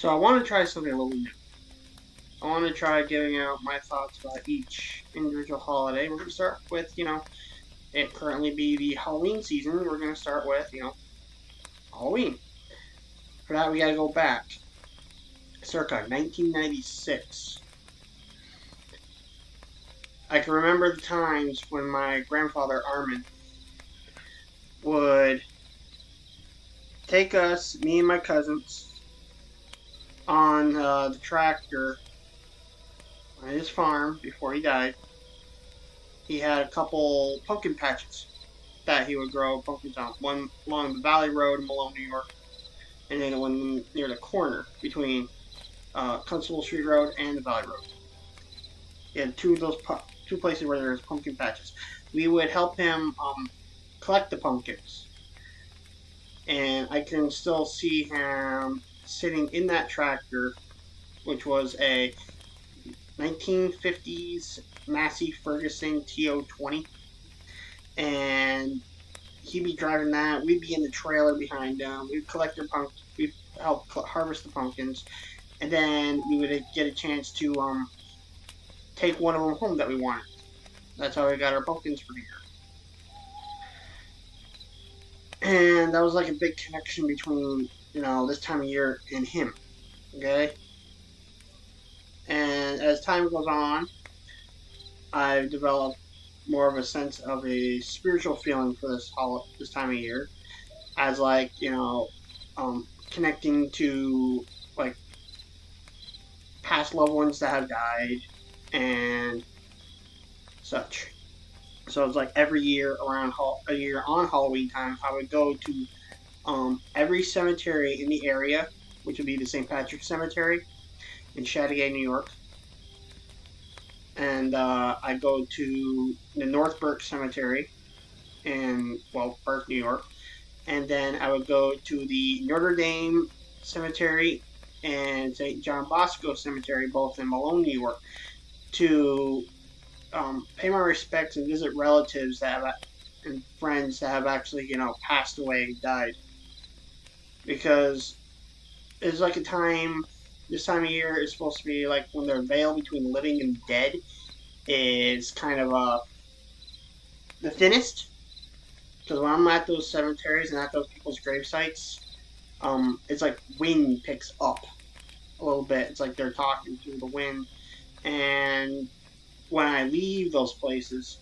So I want to try something a little new. I want to try giving out my thoughts about each individual holiday. We're going to start with, it currently be the Halloween season. We're going to start with, Halloween. For that, we got to go back circa 1996. I can remember the times when my grandfather Armin would take us, me and my cousins, on the tractor on his farm before he died. He had a couple pumpkin patches that he would grow pumpkins on. One along the Valley Road in Malone, New York, and then one near the corner between Constable Street Road and the Valley Road. He had two places where there was pumpkin patches. We would help him collect the pumpkins, and I can still see him sitting in that tractor, which was a 1950s Massey Ferguson TO20, and he'd be driving that. We'd be in the trailer behind him. We'd collect their pumpkins. We'd help harvest the pumpkins, and then we would get a chance to take one of them home that we wanted. That's how we got our pumpkins for the year. And that was like a big connection between this time of year and him. Okay. And as time goes on, I've developed more of a sense of a spiritual feeling for this time of year, as connecting to like past loved ones that have died and such. So it's like every year around a year on Halloween time, I would go to every cemetery in the area, which would be the St. Patrick's Cemetery in Chateaugay, New York. And I go to the North Burke Cemetery in, Burke, New York. And then I would go to the Notre Dame Cemetery and St. John Bosco Cemetery, both in Malone, New York, to pay my respects and visit relatives and friends that have actually, passed away, died. Because it's like this time of year is supposed to be like when the veil between living and dead is kind of the thinnest. Because when I'm at those cemeteries and at those people's grave sites, it's like wind picks up a little bit. It's like they're talking through the wind. And when I leave those places,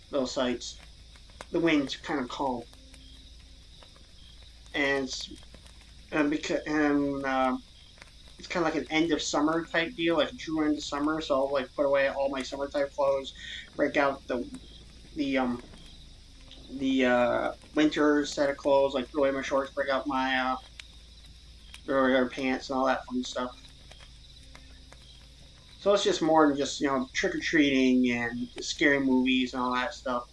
those sites, the wind's kind of calm. And it's kind of like an end of summer type deal, like a true end of summer. So I'll like put away all my summer type clothes, break out the winter set of clothes, like put away my shorts, break out my regular pants and all that fun stuff. So it's just more than just trick or treating and scary movies and all that stuff.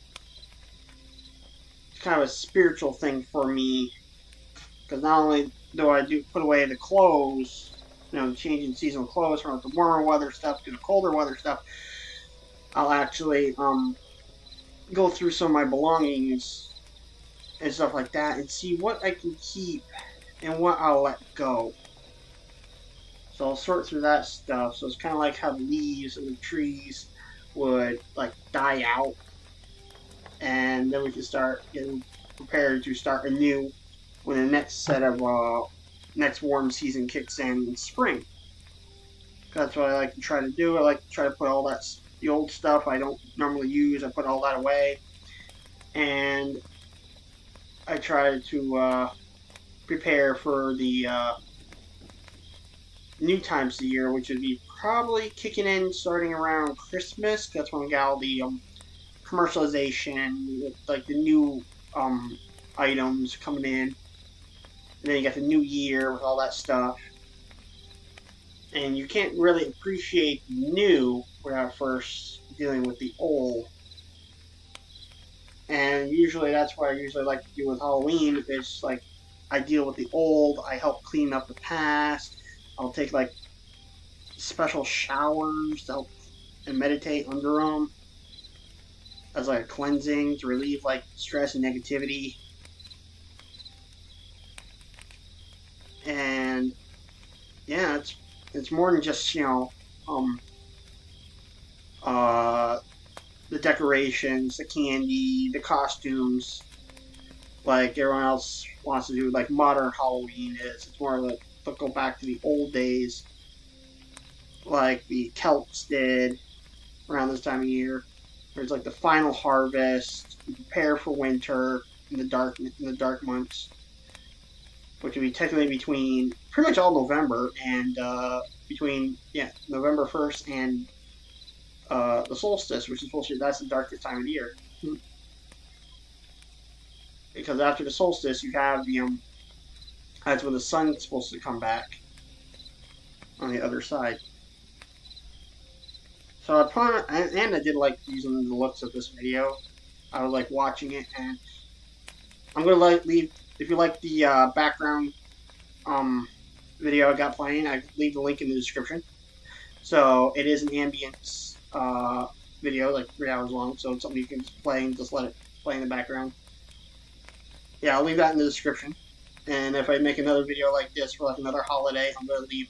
It's kind of a spiritual thing for me, because not only do I put away the clothes, changing seasonal clothes from the warmer weather stuff to the colder weather stuff, I'll actually go through some of my belongings and stuff like that and see what I can keep and what I'll let go. So I'll sort through that stuff. So it's kind of like how the leaves of the trees would like die out, and then we can start getting prepared to start anew when the next set of next warm season kicks in spring. That's what I like to try to do. I like to try to put all the old stuff I don't normally use. I put all that away, and I try to prepare for the new times of the year, which would be probably kicking in starting around Christmas. That's when we got all the commercialization, like the new items coming in. And then you got the new year with all that stuff. And you can't really appreciate new without first dealing with the old. And usually that's what I usually like to do with Halloween. It's like I deal with the old, I help clean up the past. I'll take like special showers to help and meditate under them as like a cleansing to relieve like stress and negativity. And yeah, It's more than just, you know, the decorations, the candy, the costumes, like everyone else wants to do, like modern Halloween is. It's more like they'll go back to the old days, like the Celts did around this time of year. There's like the final harvest, you prepare for winter in the dark months, which would be technically between pretty much all November and between November 1st and the solstice, which is supposed to that's the darkest time of the year. Because after the solstice, you have the that's when the sun's supposed to come back on the other side. So and I did like using the looks of this video. I was like watching it, and I'm gonna leave if you like the background video I got playing. I leave the link in the description. So it is an ambience video, like 3 hours long. So it's something you can just play and just let it play in the background. Yeah, I'll leave that in the description. And if I make another video like this for like another holiday, I'm gonna leave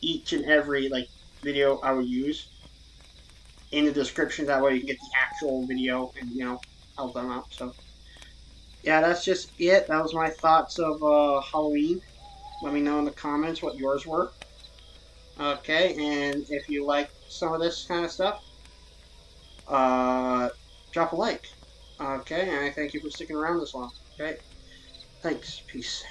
each and every like video I would use in the description. That way you can get the actual video and help them out. So yeah, that's just it. That was my thoughts of Halloween. Let me know in the comments what yours were. Okay, and if you like some of this kind of stuff, drop a like. Okay, and I thank you for sticking around this long. Okay, thanks. Peace.